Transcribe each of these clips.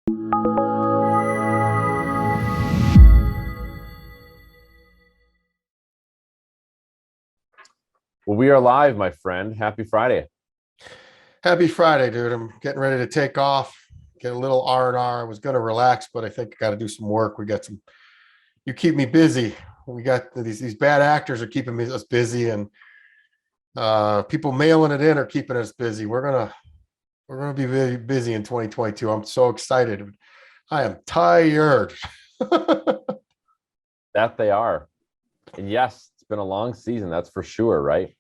Well, we are live, my friend. Happy Friday. Happy Friday, dude. I'm getting ready to take off, get a little R&R. I was going to relax, but I think I got to do some work. You keep me busy. We got these bad actors are keeping us busy, and people mailing it in are keeping us busy. We're gonna be very busy in 2022. I'm so excited. I am tired. That they are. And yes, it's been a long season, that's for sure, right?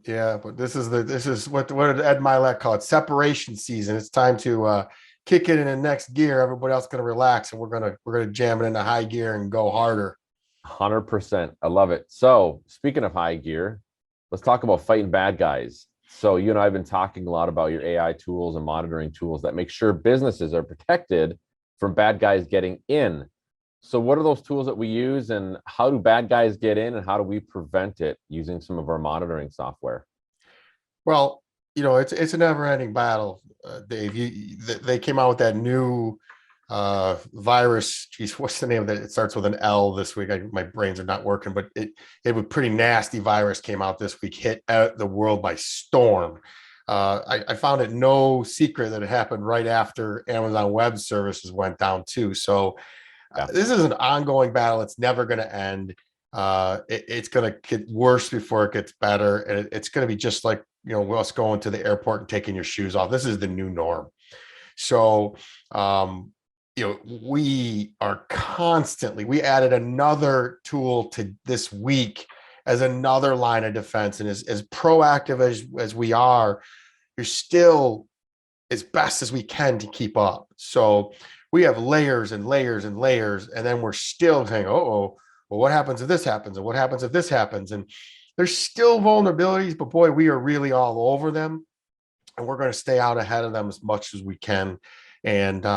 Yeah, but this is what did Ed Milet call it? Separation season. It's time to kick it in the next gear. Everybody else gonna relax, and we're gonna jam it into high gear and go harder. 100%. I love it. So, speaking of high gear, let's talk about fighting bad guys. So, you and I have been talking a lot about your AI tools and monitoring tools that make sure businesses are protected from bad guys getting in. So, what are those tools that we use, and how do bad guys get in, and how do we prevent it using some of our monitoring software? Well, it's a never-ending battle, Dave. They came out with that new virus. Geez, what's the name of it? It starts with an L this week. My brains are not working, but it was pretty nasty virus came out this week, hit out the world by storm. I found it no secret that it happened right after Amazon Web Services went down too. So Yeah. this is an ongoing battle. It's never going to end. It's going to get worse before it gets better, and it's going to be just like us going to the airport and taking your shoes off. This is the new norm. So, we are constantly. We added another tool to this week as another line of defense, and as proactive as we are, you're still as best as we can to keep up. So we have layers and layers and layers, and then we're still saying, "Oh, well, what happens if this happens? And what happens if this happens?" And there's still vulnerabilities, but boy, we are really all over them, and we're going to stay out ahead of them as much as we can, and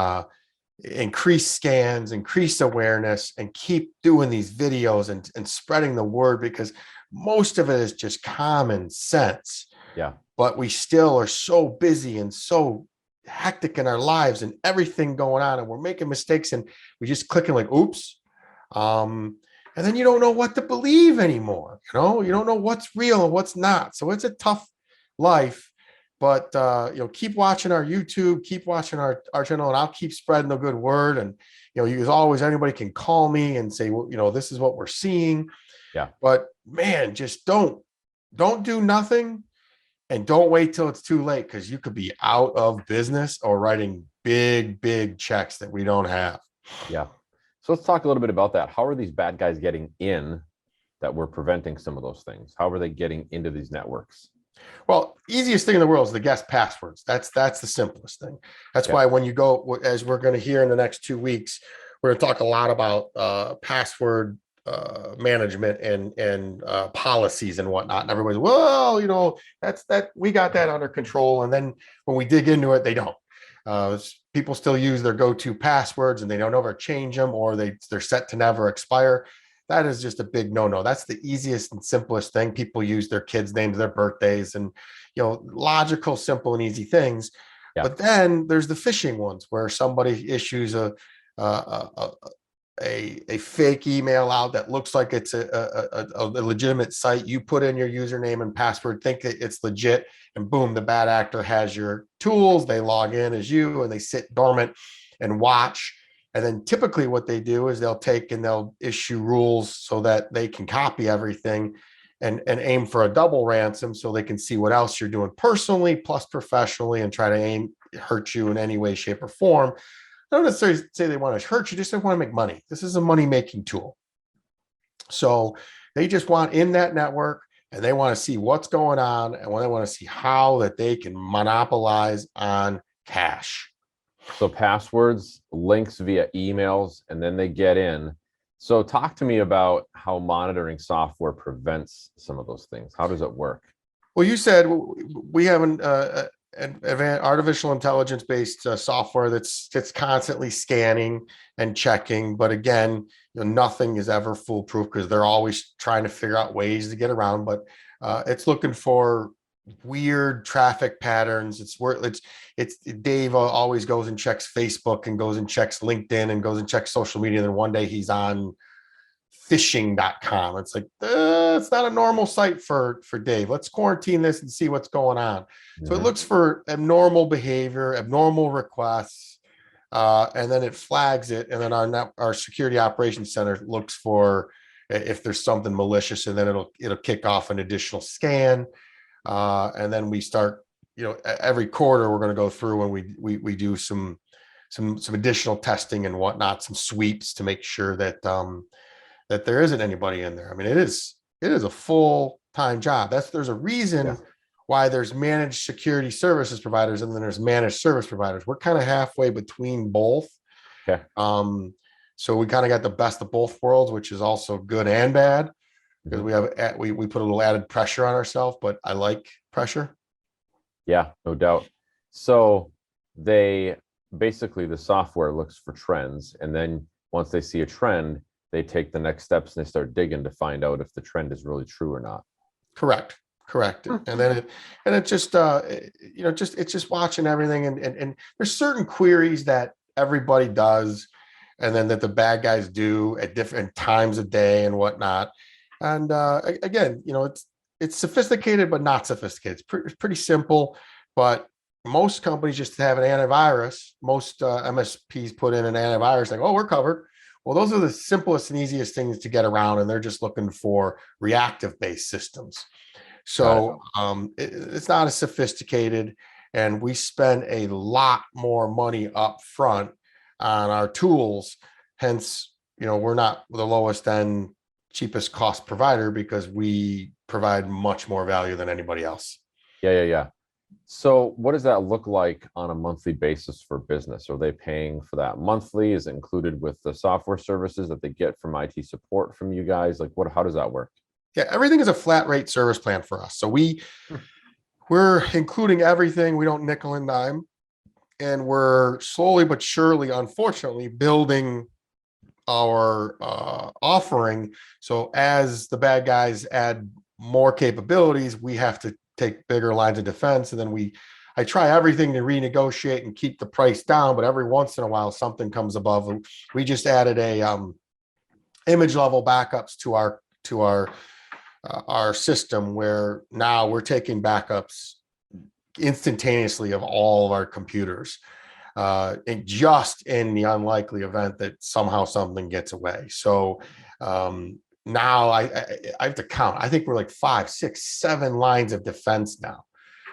increase scans, increase awareness, and keep doing these videos and spreading the word, because most of it is just common sense, Yeah. but we still are so busy and so hectic in our lives and everything going on, and we're making mistakes, and we just clicking like oops. And then you don't know what to believe anymore. You don't know what's real and what's not. So it's a tough life. But keep watching our YouTube, keep watching our channel, and I'll keep spreading the good word. And you as always, anybody can call me and say, well, this is what we're seeing. Yeah. But man, just don't do nothing. And don't wait till it's too late, because you could be out of business or writing big, big checks that we don't have. Yeah. So let's talk a little bit about that. How are these bad guys getting in that we're preventing some of those things? How are they getting into these networks? Well, easiest thing in the world is to guess passwords. That's the simplest thing. That's Yeah. why when you go, as we're going to hear in the next 2 weeks, we're going to talk a lot about password management and policies and whatnot. And everybody's, well, that we got that under control. And then when we dig into it, they don't. People still use their go-to passwords, and they don't ever change them, or they're set to never expire. That is just a big no-no. That's the easiest and simplest thing. People use their kids' names, their birthdays, and logical, simple, and easy things. Yeah. But then there's the phishing ones, where somebody issues a a fake email out that looks like it's a legitimate site. You put in your username and password, think that it's legit, and boom, the bad actor has your tools. They log in as you, and they sit dormant and watch. And then typically what they do is they'll issue rules so that they can copy everything and aim for a double ransom, so they can see what else you're doing personally plus professionally, and try to hurt you in any way, shape, or form. I don't necessarily say they want to hurt you, just they want to make money. This is a money-making tool. So they just want in that network, and they want to see what's going on, and they want to see how that they can monopolize on cash. So passwords, links via emails, and then they get in. So talk to me about how monitoring software prevents some of those things. How does it work? Well, you said we have an artificial intelligence based software that's constantly scanning and checking. But again, nothing is ever foolproof, because they're always trying to figure out ways to get around. But it's looking for weird traffic patterns. It's where it's Dave always goes and checks Facebook and goes and checks LinkedIn and goes and checks social media. And then one day he's on fishing.com. It's like, it's not a normal site for Dave. Let's quarantine this and see what's going on. So it Mhm. looks for abnormal behavior, abnormal requests, and then it flags it. And then our security operations center looks for if there's something malicious, and then it'll kick off an additional scan. And then we start, every quarter we're going to go through and we do some additional testing and whatnot, some sweeps to make sure that there isn't anybody in there. I mean, it is a full-time job. There's a Yeah. reason why there's managed security services providers and then there's managed service providers. We're kind of halfway between both. Okay. Um, so we kind of got the best of both worlds, which is also good and bad because Mhm. we put a little added pressure on ourselves, but I like pressure. Yeah, no doubt. So they basically the software looks for trends, and then once they see a trend, they take the next steps and they start digging to find out if the trend is really true or not. Correct. Correct. Hmm. And then it just it's just watching everything and there's certain queries that everybody does and then that the bad guys do at different times of day and whatnot. And again, it's sophisticated but not sophisticated. It's pretty simple, but most companies just have an antivirus. Most MSPs put in an antivirus like, oh, we're covered. Well, those are the simplest and easiest things to get around, and they're just looking for reactive based systems. Got it. So it's not as sophisticated, and we spend a lot more money up front on our tools. Hence, we're not the lowest end, cheapest cost provider because we provide much more value than anybody else. Yeah, yeah, yeah. So what does that look like on a monthly basis for business? Are they paying for that monthly? Is it included with the software services that they get from IT support from you guys? Like how does that work? Yeah, everything is a flat rate service plan for us. So Hmm. we're including everything. We don't nickel and dime, and we're slowly but surely, unfortunately, building our offering. So as the bad guys add more capabilities, we have to take bigger lines of defense. And then I try everything to renegotiate and keep the price down, but every once in a while something comes above. We just added a image level backups to our system where now we're taking backups instantaneously of all of our computers, and just in the unlikely event that somehow something gets away. So now I have to count. I think we're like 5, 6, 7 lines of defense now.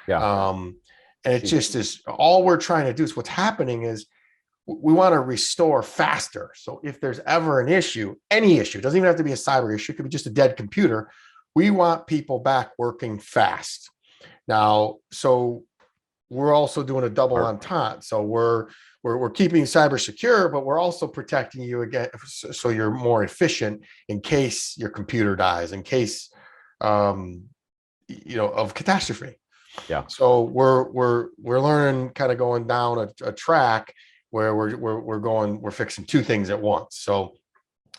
Yeah. Um, and it Jeez. just is all we're trying to do. Is what's happening is we want to restore faster. So if there's ever an issue, any issue, it doesn't even have to be a cyber issue, it could be just a dead computer. We want people back working fast. Now, so we're also doing a double Smart. entente. So we're keeping cyber secure, but we're also protecting you again, so you're more efficient in case your computer dies, in case of catastrophe. Yeah. So we're learning, kind of going down a track where we're fixing two things at once. So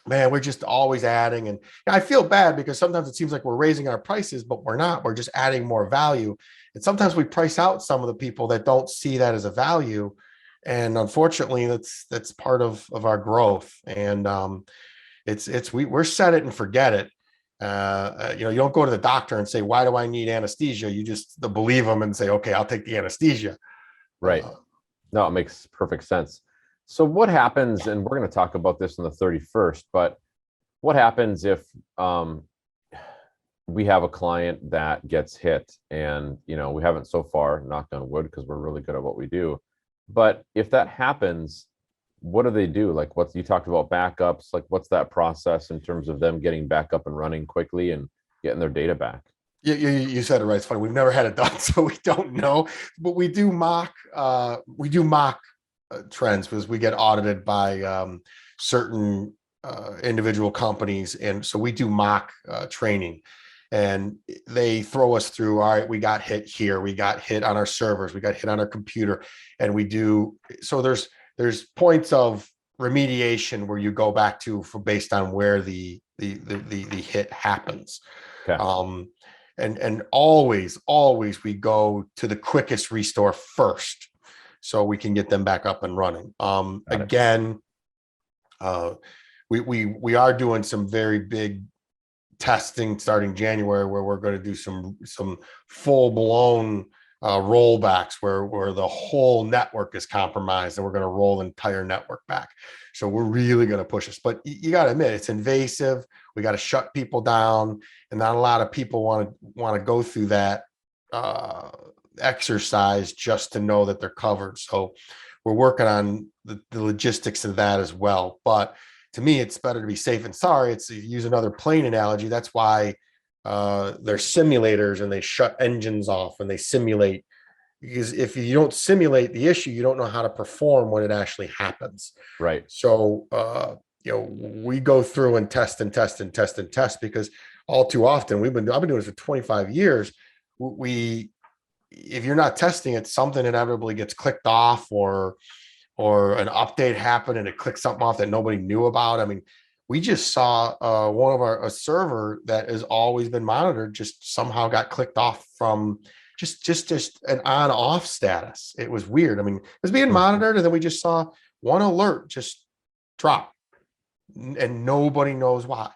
man, we're just always adding. And I feel bad because sometimes it seems like we're raising our prices, but we're not. We're just adding more value. And sometimes we price out some of the people that don't see that as a value. And unfortunately, that's part of our growth. And we're set it and forget it. You don't go to the doctor and say, why do I need anesthesia? You just believe them and say, okay, I'll take the anesthesia. Right. Uh, No, it makes perfect sense. So what happens, and we're going to talk about this on the 31st, but what happens if we have a client that gets hit and we haven't so far, knocked on wood, because we're really good at what we do. But if that happens, what do they do? Like you talked about backups, like what's that process in terms of them getting back up and running quickly and getting their data back? you said it right. It's funny. We've never had it done, so we don't know. But we do mock. Trends because we get audited by certain individual companies, and so we do mock training. And they throw us through. All right, we got hit here. We got hit on our servers. We got hit on our computer, and we do. So there's points of remediation where you go back to based on where the hit happens. Okay. Um, and always we go to the quickest restore first, so we can get them back up and running. Got it. Again, we are doing some very big testing starting January, where we're going to do some full blown rollbacks where the whole network is compromised, and we're going to roll the entire network back. So we're really going to push this, but you got to admit it's invasive. We got to shut people down, and not a lot of people want to go through that exercise just to know that they're covered. So we're working on the logistics of that as well. But to me, it's better to be safe than sorry. It's, to use another plane analogy, that's why they're simulators, and they shut engines off and they simulate, because if you don't simulate the issue, you don't know how to perform when it actually happens. Right. So we go through and test and test and test and test, because all too often I've been doing this for 25 years. If you're not testing it, something inevitably gets clicked off, or an update happened and it clicked something off that nobody knew about. I mean, we just saw one of a server that has always been monitored just somehow got clicked off from just an on off status. It was weird. I mean, it was being monitored, and then we just saw one alert just drop, and nobody knows why.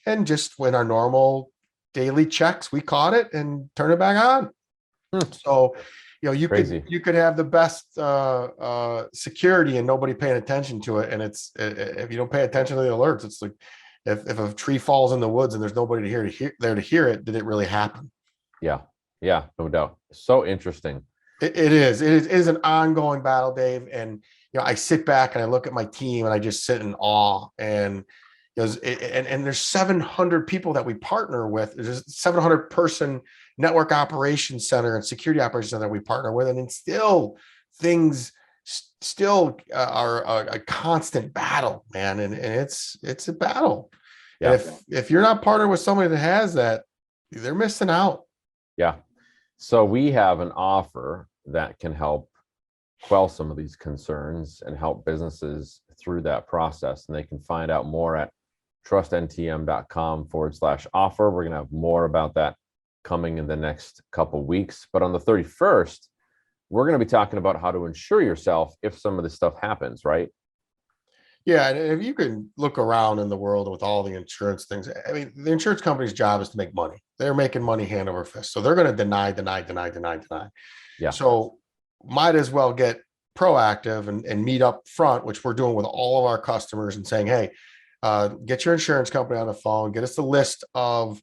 And just when our normal daily checks, we caught it and turned it back on. So, you could have the best security and nobody paying attention to it. And it's, if you don't pay attention to the alerts, it's like if a tree falls in the woods and there's nobody there to hear it, did it really happen? Yeah, no doubt. So interesting. It is an ongoing battle, Dave. And I sit back and I look at my team and I just sit in awe. And there's 700 people that we partner with. There's a 700 person network operations center and security operations center that we partner with, and then still things are a constant battle, man. And it's a battle. Yeah. And if you're not partnered with somebody that has that, they're missing out. Yeah. So we have an offer that can help quell some of these concerns and help businesses through that process. And they can find out more at trustntm.com/offer. We're going to have more about that coming in the next couple weeks. But on the 31st, we're going to be talking about how to insure yourself if some of this stuff happens, right? Yeah. And if you can look around in the world with all the insurance things, I mean, the insurance company's job is to make money. They're making money hand over fist. So they're going to deny. Yeah. So might as well get proactive and meet up front, which we're doing with all of our customers, and saying, hey, get your insurance company on the phone, get us a list of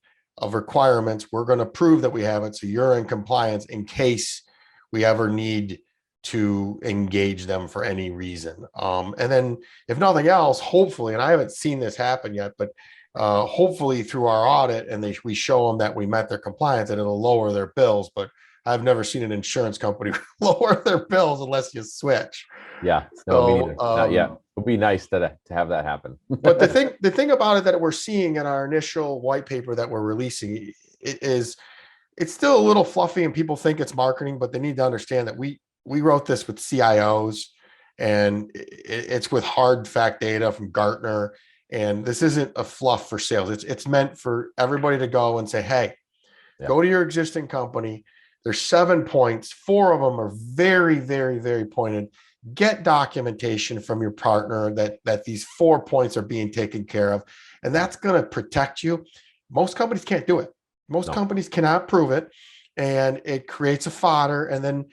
requirements. We're going to prove that we have it, so you're in compliance in case we ever need to engage them for any reason. And then if nothing else, hopefully, and I haven't seen this happen yet, but hopefully through our audit, and we show them that we met their compliance, and it'll lower their bills. But I've never seen an insurance company lower their bills unless you switch. Yeah, no, me neither. Not yet. It would be nice to have that happen. But the thing about it that we're seeing in our initial white paper that we're releasing is it's still a little fluffy, and people think it's marketing, but they need to understand that we wrote this with CIOs, and it's with hard fact data from Gartner, and this isn't a fluff for sales. It's meant for everybody to go and say, hey, go to your existing company. There's 7 points. 4 of them are very, very, very pointed. Get documentation from your partner that these 4 points are being taken care of, and that's going to protect you. Most companies can't do it. Most companies cannot prove it, and it creates a fodder. And then,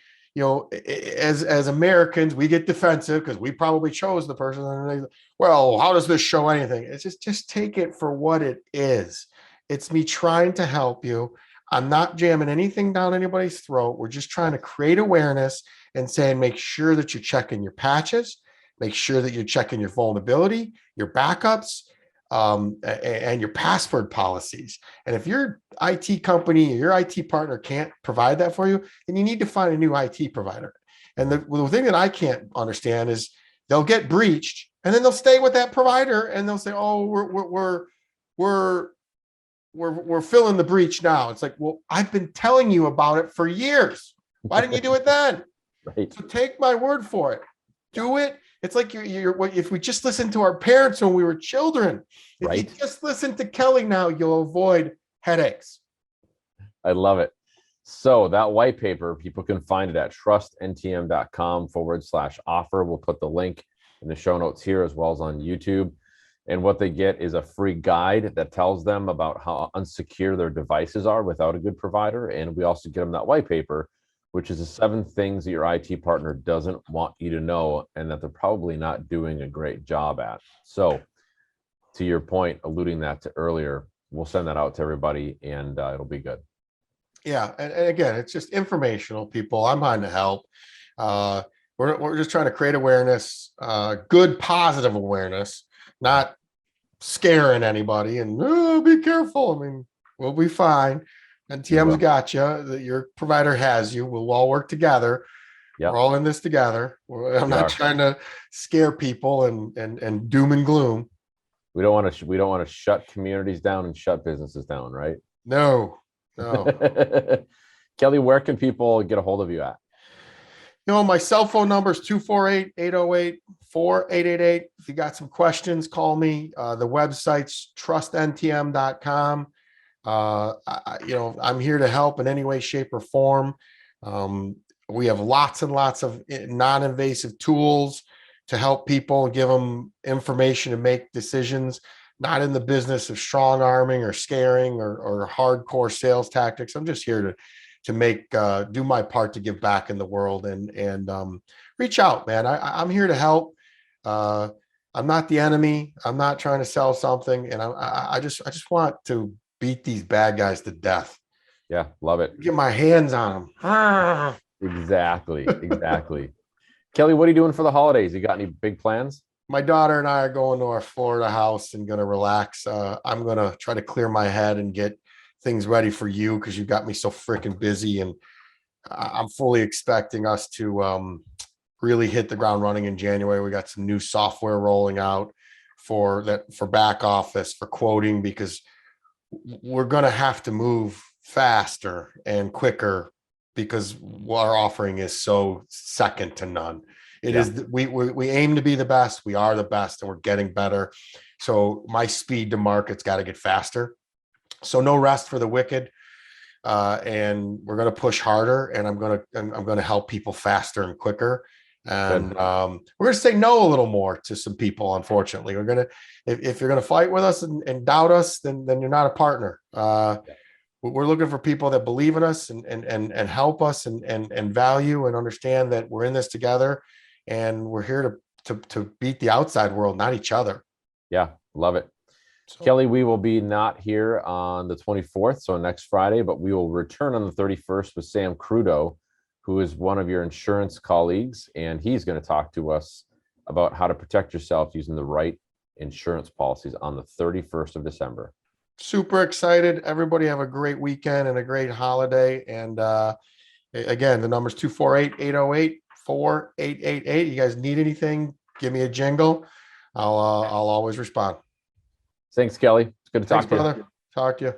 as Americans, we get defensive because we probably chose the person. And well, how does this show anything? It's just take it for what it is. It's me trying to help you. I'm not jamming anything down anybody's throat. We're just trying to create awareness and saying, make sure that you're checking your patches, make sure that you're checking your vulnerability, your backups, and your password policies. And if your IT company or your IT partner can't provide that for you, then you need to find a new IT provider. And the thing that I can't understand is they'll get breached, and then they'll stay with that provider, and they'll say, oh, we're filling the breach now. It's like, well, I've been telling you about it for years. Why didn't you do it then? Right. So take my word for it. Do it. It's like if we just listened to our parents when we were children. If you just listen to Kelly now, you'll avoid headaches. I love it. So that white paper, people can find it at trustntm.com/offer. We'll put the link in the show notes here as well as on YouTube. And what they get is a free guide that tells them about how unsecure their devices are without a good provider. And we also get them that white paper, which is the 7 things that your IT partner doesn't want you to know and that they're probably not doing a great job at. So to your point, alluding that to earlier, we'll send that out to everybody and it'll be good. Yeah. And again, it's just informational, people. I'm trying to help. Uh, we're just trying to create awareness, good, positive awareness, not scaring anybody and oh, be careful. I mean, we'll be fine. NTM's got you. Your provider has you. We'll all work together. Yep. We're all in this together. I'm not trying to scare people and doom and gloom. We don't want to shut communities down and shut businesses down, right? No. Kelly, where can people get a hold of you at? My cell phone number is 248-808-4888. If you got some questions, call me. The website's trustntm.com. I'm here to help in any way, shape, or form. We have lots and lots of non-invasive tools to help people, give them information to make decisions. Not in the business of strong arming or scaring or hardcore sales tactics. I'm just here to make do my part to give back in the world and reach out, man. I'm here to help. I'm not the enemy. I'm not trying to sell something, and I just want to beat these bad guys to death. Yeah, love it. Get my hands on them. Exactly. Kelly, what are you doing for the holidays? You got any big plans? My daughter and I are going to our Florida house and going to relax. I'm going to try to clear my head and get things ready for you because you got me so freaking busy. And I'm fully expecting us to really hit the ground running in January. We got some new software rolling out for back office, for quoting, because we're going to have to move faster and quicker because our offering is so second to none. It is, we aim to be the best. We are the best and we're getting better. So my speed to market's got to get faster. So no rest for the wicked. And we're going to push harder, and I'm going to help people faster and quicker. And we're going to say no a little more to some people. Unfortunately, we're going to, if you're going to fight with us and doubt us, then you're not a partner. We're looking for people that believe in us and help us and value and understand that we're in this together, and we're here to beat the outside world, not each other. Yeah, love it. So, Kelly, we will be not here on the 24th, so next Friday, but we will return on the 31st with Sam Crudo, who is one of your insurance colleagues, and he's going to talk to us about how to protect yourself using the right insurance policies on the 31st of December. Super excited. Everybody have a great weekend and a great holiday. And again, the number's 248-808-4888. You guys need anything, give me a jingle. I'll always respond. Thanks, Kelly. It's good to talk to you. Brother. Talk to you.